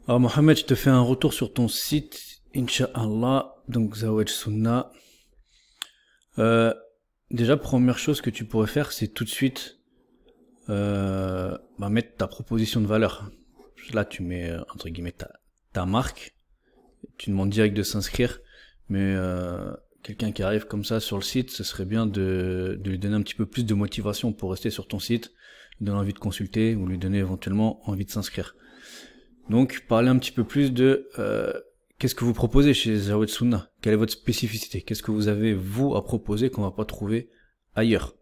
Alors Mohamed, je te fais un retour sur ton site, Inch'Allah, donc Zawaj Sunnah. Euh, Déjà, première chose que tu pourrais faire, c'est tout de suite mettre ta proposition de valeur. Là, tu mets, entre guillemets, ta marque. Tu demandes direct de s'inscrire, mais quelqu'un qui arrive comme ça sur le site, ce serait bien de lui donner un petit peu plus de motivation pour rester sur ton site, lui donner envie de consulter ou lui donner éventuellement envie de s'inscrire. Donc, parlez un petit peu plus de qu'est-ce que vous proposez chez Zawed Sunnah. Quelle est votre spécificité? Qu'est-ce que vous avez, vous, à proposer qu'on va pas trouver ailleurs?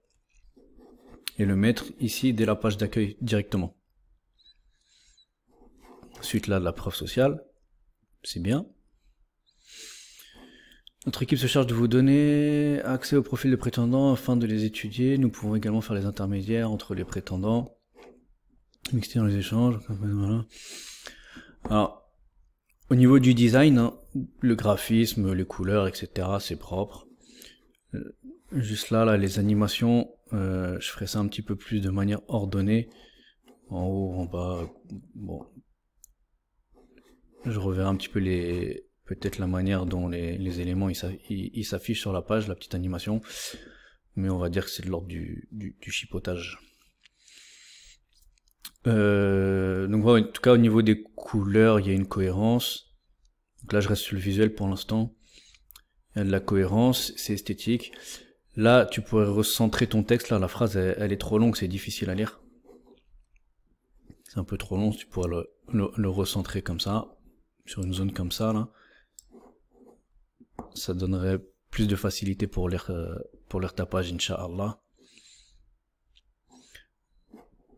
Et le mettre ici, dès la page d'accueil, directement. Ensuite, là, de la preuve sociale. C'est bien. Notre équipe se charge de vous donner accès au profil des prétendants afin de les étudier. Nous pouvons également faire les intermédiaires entre les prétendants. Mixer dans les échanges. Voilà. Alors, au niveau du design, hein, le graphisme, les couleurs, etc., c'est propre. Juste là, les animations, je ferai ça un petit peu plus de manière ordonnée. En haut, en bas, bon. Je reverrai un petit peu peut-être la manière dont les éléments ils s'affichent sur la page, la petite animation. Mais on va dire que c'est de l'ordre du chipotage. Donc voilà, en tout cas au niveau des couleurs, il y a une cohérence. Donc là je reste sur le visuel pour l'instant. Il y a de la cohérence, c'est esthétique. Là tu pourrais recentrer ton texte, là la phrase elle est trop longue, c'est difficile à lire. C'est un peu trop long, tu pourrais le recentrer comme ça, sur une zone comme ça là. Ça donnerait plus de facilité pour lire ta page, Inch'Allah.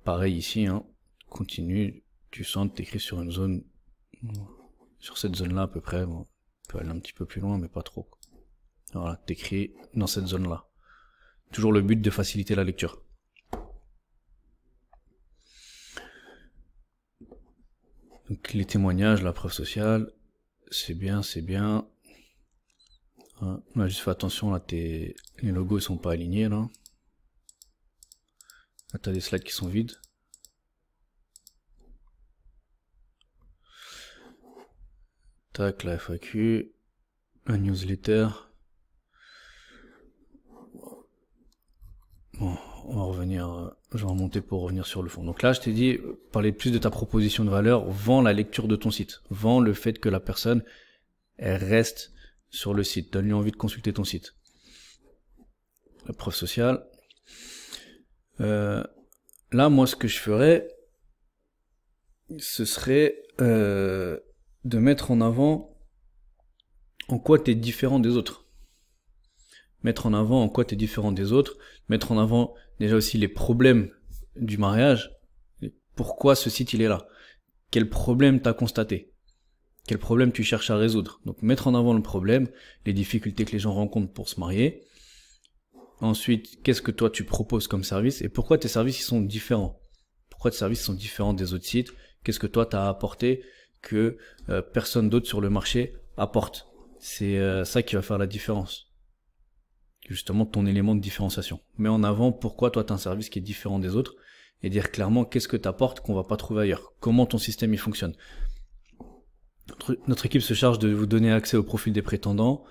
Pareil ici, hein. Continue, tu sens t'écris sur une zone, sur cette zone là à peu près, bon, tu peux aller un petit peu plus loin mais pas trop. Voilà, t'écris dans cette zone là. Toujours le but de faciliter la lecture. Donc les témoignages, la preuve sociale, c'est bien, c'est bien. Hein, on a juste fait attention là, les logos ils sont pas alignés là. Là t'as des slides qui sont vides. Tac, la FAQ, la newsletter. Bon, on va revenir, je vais remonter pour revenir sur le fond. Donc là, je t'ai dit, parler plus de ta proposition de valeur, vends la lecture de ton site. Vends le fait que la personne, elle reste sur le site. Donne-lui envie de consulter ton site. La preuve sociale. Là, moi, ce que je ferais, ce serait de mettre en avant en quoi tu es différent des autres. Mettre en avant en quoi tu es différent des autres. Mettre en avant déjà aussi les problèmes du mariage. Pourquoi ce site il est là? Quel problème t'as constaté? Quel problème tu cherches à résoudre? Donc mettre en avant le problème, les difficultés que les gens rencontrent pour se marier. Ensuite, qu'est-ce que toi tu proposes comme service et pourquoi tes services ils sont différents? Pourquoi tes services sont différents des autres sites? Qu'est-ce que toi t'as apporté que personne d'autre sur le marché apporte? C'est ça qui va faire la différence. Justement ton élément de différenciation. Mets en avant pourquoi toi t'as un service qui est différent des autres et dire clairement qu'est-ce que t'apportes qu'on va pas trouver ailleurs. Comment ton système il fonctionne. Notre équipe se charge de vous donner accès au profil des prétendants.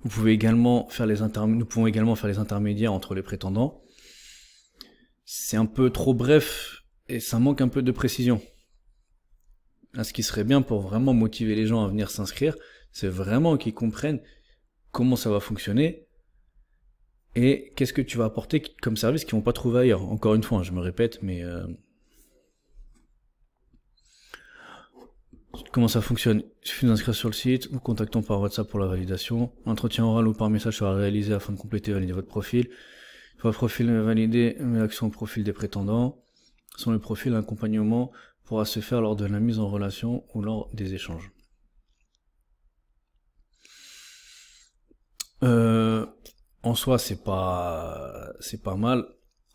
Vous pouvez également faire nous pouvons également faire les intermédiaires entre les prétendants. C'est un peu trop bref et ça manque un peu de précision. Là, ce qui serait bien pour vraiment motiver les gens à venir s'inscrire, c'est vraiment qu'ils comprennent comment ça va fonctionner et qu'est-ce que tu vas apporter comme service qu'ils vont pas trouver ailleurs. Encore une fois, je me répète, mais comment ça fonctionne? Il suffit d'inscrire sur le site, vous contactons par WhatsApp pour la validation. L'entretien oral ou par message sera réalisé afin de compléter et valider votre profil. Votre profil validé, l'action au profil des prétendants. Sans le profil, l'accompagnement pourra se faire lors de la mise en relation ou lors des échanges. En soi, c'est pas mal.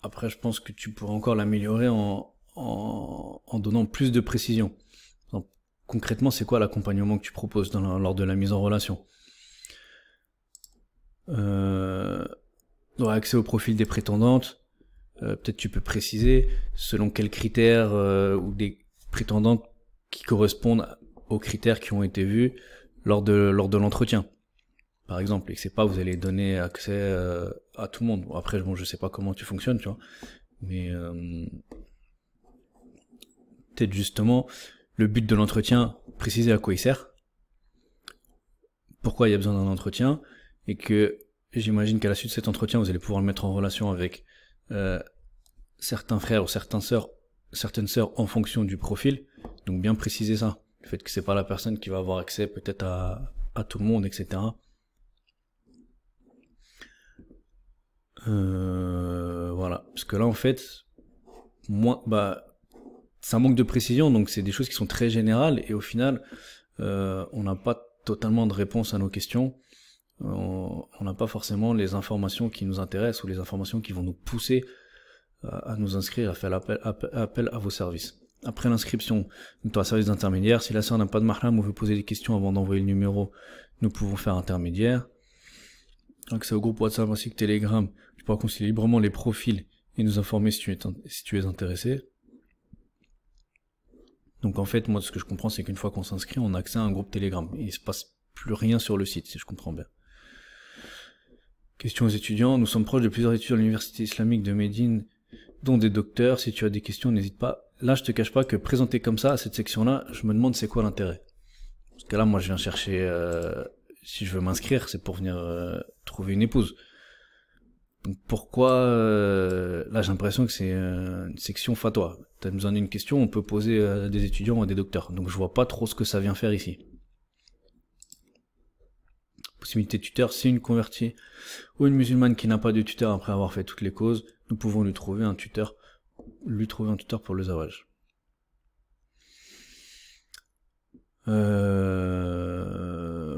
Après, je pense que tu pourrais encore l'améliorer en donnant plus de précision. Donc, concrètement, c'est quoi l'accompagnement que tu proposes lors de la mise en relation? Dans l'accès au profil des prétendantes, peut-être tu peux préciser selon quels critères ou des prétendantes qui correspondent aux critères qui ont été vus lors de l'entretien, par exemple, et que c'est pas vous allez donner accès à tout le monde. Bon, après, bon, je sais pas comment tu fonctionnes, tu vois, mais peut-être justement le but de l'entretien, préciser à quoi il sert, pourquoi il y a besoin d'un entretien, et que j'imagine qu'à la suite de cet entretien, vous allez pouvoir le mettre en relation avec certains frères ou certaines sœurs en fonction du profil. Donc bien préciser ça, le fait que c'est pas la personne qui va avoir accès peut-être à tout le monde, etc. Voilà, parce que là en fait, c'est un manque de précision, donc c'est des choses qui sont très générales et au final, on n'a pas totalement de réponse à nos questions. On n'a pas forcément les informations qui nous intéressent ou les informations qui vont nous pousser à nous inscrire, à faire appel à vos services. Après l'inscription, dans un service d'intermédiaire, si la sœur n'a pas de mahram ou veut poser des questions avant d'envoyer le numéro, nous pouvons faire intermédiaire. Accès au groupe WhatsApp ainsi que Telegram, tu pourras consulter librement les profils et nous informer si tu es intéressé. Donc en fait, moi ce que je comprends, c'est qu'une fois qu'on s'inscrit, on a accès à un groupe Telegram. Et il se passe plus rien sur le site, si je comprends bien. Questions aux étudiants. Nous sommes proches de plusieurs étudiants à l'université islamique de Médine, dont des docteurs. Si tu as des questions, n'hésite pas. Là, je te cache pas que présenter comme ça, à cette section-là, je me demande c'est quoi l'intérêt. Parce que là, moi, je viens chercher... si je veux m'inscrire, c'est pour venir trouver une épouse. Donc pourquoi... là, j'ai l'impression que c'est une section fatwa. T'as besoin d'une question, on peut poser à des étudiants ou à des docteurs. Donc je vois pas trop ce que ça vient faire ici. Possibilité de tuteur, si une convertie ou une musulmane qui n'a pas de tuteur après avoir fait toutes les causes, nous pouvons lui trouver un tuteur pour le zawaj.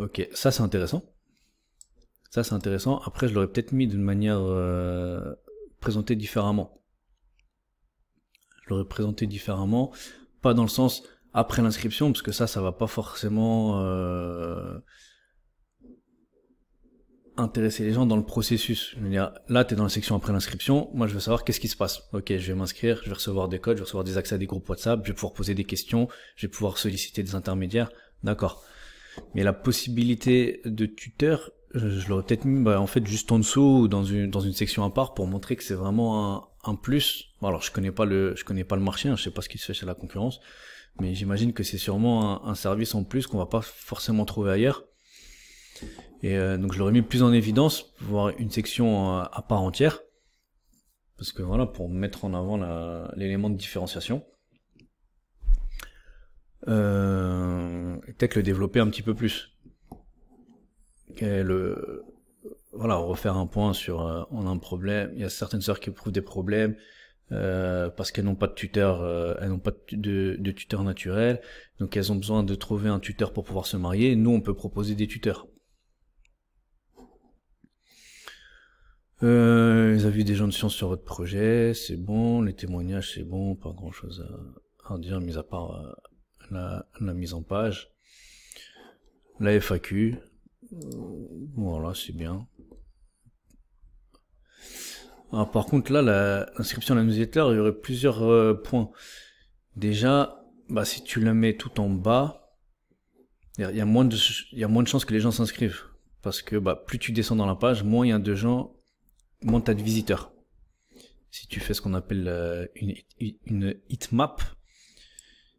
Ok, ça c'est intéressant. Après, je l'aurais peut-être mis d'une manière présentée différemment. Pas dans le sens après l'inscription, parce que ça va pas forcément intéresser les gens dans le processus. Je veux dire, là, t'es dans la section après l'inscription, moi je veux savoir qu'est-ce qui se passe. Ok, je vais m'inscrire, je vais recevoir des codes, je vais recevoir des accès à des groupes WhatsApp, je vais pouvoir poser des questions, je vais pouvoir solliciter des intermédiaires, d'accord. Mais la possibilité de tuteur, je l'aurais peut-être mis en fait juste en dessous ou dans une section à part pour montrer que c'est vraiment un plus. Bon, alors je connais pas le marché, hein, je sais pas ce qui se fait chez la concurrence, mais j'imagine que c'est sûrement un service en plus qu'on va pas forcément trouver ailleurs. Et donc je l'aurais mis plus en évidence, voire une section à part entière, parce que voilà, pour mettre en avant l'élément de différenciation. Peut-être le développer un petit peu plus. Voilà, refaire un point sur on a un problème, il y a certaines sœurs qui éprouvent des problèmes parce qu'elles n'ont pas de tuteur, elles n'ont pas de tuteur naturel, donc elles ont besoin de trouver un tuteur pour pouvoir se marier. Nous on peut proposer des tuteurs. Les avis des gens de science sur votre projet, c'est bon, les témoignages c'est bon, pas grand chose à dire mis à part la mise en page. La FAQ, voilà, c'est bien. Alors par contre là, l'inscription à la newsletter, il y aurait plusieurs points. Déjà, si tu la mets tout en bas, il y a moins de chances que les gens s'inscrivent. Parce que plus tu descends dans la page, moins il y a de gens, moins t'as de visiteurs. Si tu fais ce qu'on appelle une heatmap,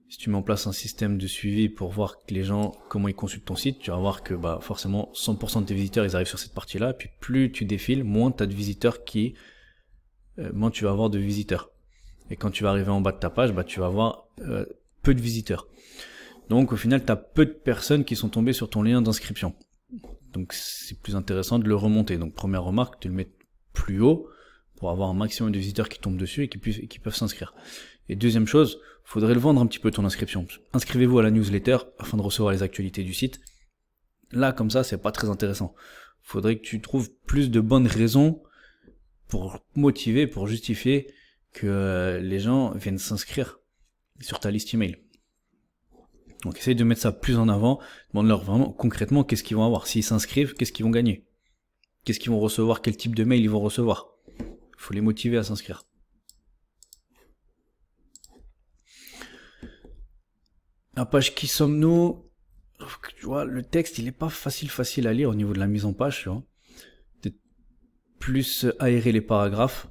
si tu mets en place un système de suivi pour voir que les gens, comment ils consultent ton site, tu vas voir que forcément 100% de tes visiteurs ils arrivent sur cette partie-là, et puis plus tu défiles, moins tu as de visiteurs moins tu vas avoir de visiteurs. Et quand tu vas arriver en bas de ta page, tu vas avoir peu de visiteurs. Donc au final, tu as peu de personnes qui sont tombées sur ton lien d'inscription. Donc c'est plus intéressant de le remonter. Donc première remarque, tu le mets plus haut pour avoir un maximum de visiteurs qui tombent dessus et qui peuvent s'inscrire. Et deuxième chose, faudrait le vendre un petit peu ton inscription. Inscrivez-vous à la newsletter afin de recevoir les actualités du site. Là, comme ça, c'est pas très intéressant. Faudrait que tu trouves plus de bonnes raisons pour motiver, pour justifier que les gens viennent s'inscrire sur ta liste email. Donc essaye de mettre ça plus en avant, demande-leur vraiment concrètement qu'est-ce qu'ils vont avoir. S'ils s'inscrivent, qu'est-ce qu'ils vont gagner? Qu'est-ce qu'ils vont recevoir? Quel type de mail ils vont recevoir? Il faut les motiver à s'inscrire. La page qui sommes-nous, tu vois, le texte, il est pas facile à lire au niveau de la mise en page, tu vois. Peut-être plus aérer les paragraphes,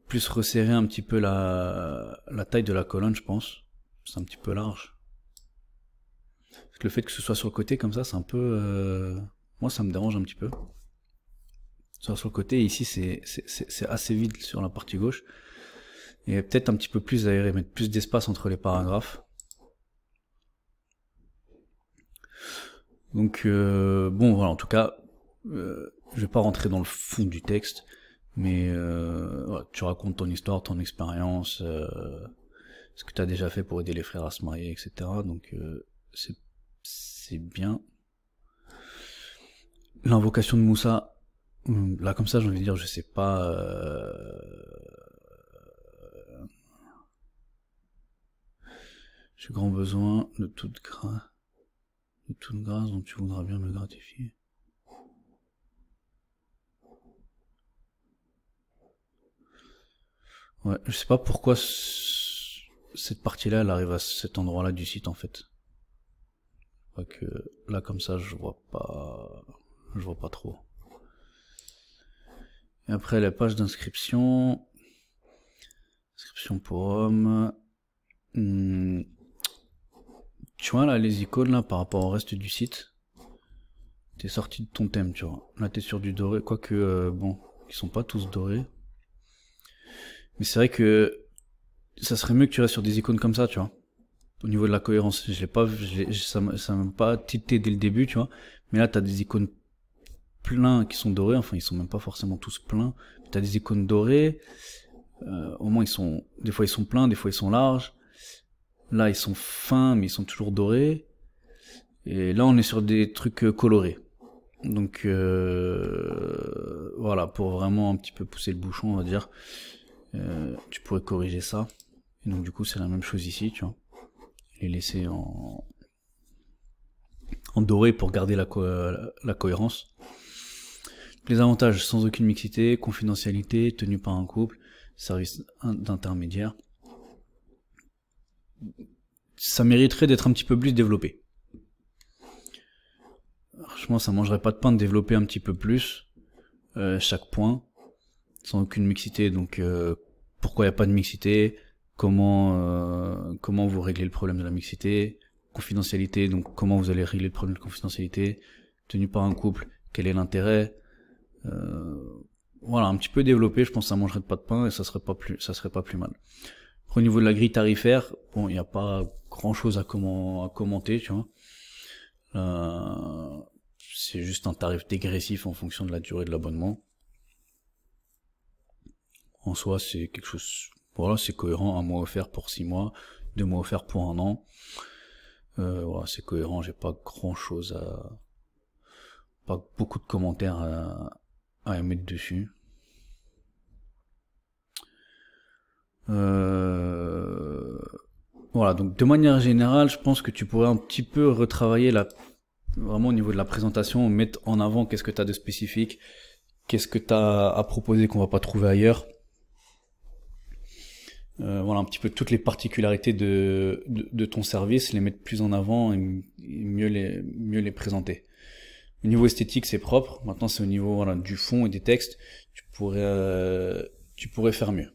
plus resserrer un petit peu la taille de la colonne, je pense. C'est un petit peu large. Parce que le fait que ce soit sur le côté comme ça, c'est un peu... moi, ça me dérange un petit peu. Sur le côté, ici, c'est assez vide sur la partie gauche. Et peut-être un petit peu plus aéré, mettre plus d'espace entre les paragraphes. Donc, bon, voilà, en tout cas, je vais pas rentrer dans le fond du texte, mais voilà, tu racontes ton histoire, ton expérience, ce que tu as déjà fait pour aider les frères à se marier, etc. Donc, c'est bien. L'invocation de Moussa, là comme ça j'ai envie de dire, je sais pas... J'ai grand besoin de toute grâce dont tu voudras bien me gratifier. Ouais, je sais pas pourquoi cette partie-là, elle arrive à cet endroit-là du site en fait. Que là comme ça, je vois pas trop. Et après la page d'inscription, inscription pour hommes. Tu vois là les icônes là par rapport au reste du site, t'es sorti de ton thème, tu vois. Là t'es sur du doré, quoique bon, ils sont pas tous dorés. Mais c'est vrai que ça serait mieux que tu restes sur des icônes comme ça, tu vois. Au niveau de la cohérence, ça m'a pas tilté dès le début, tu vois. Mais là t'as des icônes pleins qui sont dorés, enfin ils sont même pas forcément tous pleins. T'as des icônes dorées, au moins des fois ils sont pleins, des fois ils sont larges. Là ils sont fins mais ils sont toujours dorés. Et là on est sur des trucs colorés. Donc voilà, pour vraiment un petit peu pousser le bouchon on va dire, tu pourrais corriger ça. Et donc du coup c'est la même chose ici, tu vois. Les laisser en doré pour garder la cohérence. Les avantages, sans aucune mixité, confidentialité, tenue par un couple, service d'intermédiaire. Ça mériterait d'être un petit peu plus développé. Franchement, ça mangerait pas de pain de développer un petit peu plus chaque point, sans aucune mixité. Donc, pourquoi il n'y a pas de mixité? Comment vous réglez le problème de la mixité? Confidentialité, donc comment vous allez régler le problème de confidentialité? Tenue par un couple, quel est l'intérêt? Voilà, un petit peu développé, je pense que ça mangerait pas de pain et ça serait pas plus mal. Après, au niveau de la grille tarifaire, bon, il n'y a pas grand chose à commenter, tu vois. C'est juste un tarif dégressif en fonction de la durée de l'abonnement. En soi, c'est quelque chose, voilà, c'est cohérent, 1 mois offert pour 6 mois, 2 mois offerts pour 1 an. Voilà, c'est cohérent, j'ai pas grand chose pas beaucoup de commentaires à émettre dessus. Voilà, donc de manière générale, je pense que tu pourrais un petit peu retravailler vraiment au niveau de la présentation, mettre en avant qu'est-ce que tu as de spécifique, qu'est-ce que tu as à proposer qu'on va pas trouver ailleurs. Voilà un petit peu toutes les particularités de ton service, les mettre plus en avant et mieux les présenter. Au niveau esthétique, c'est propre. Maintenant, c'est au niveau du fond et des textes, tu pourrais faire mieux.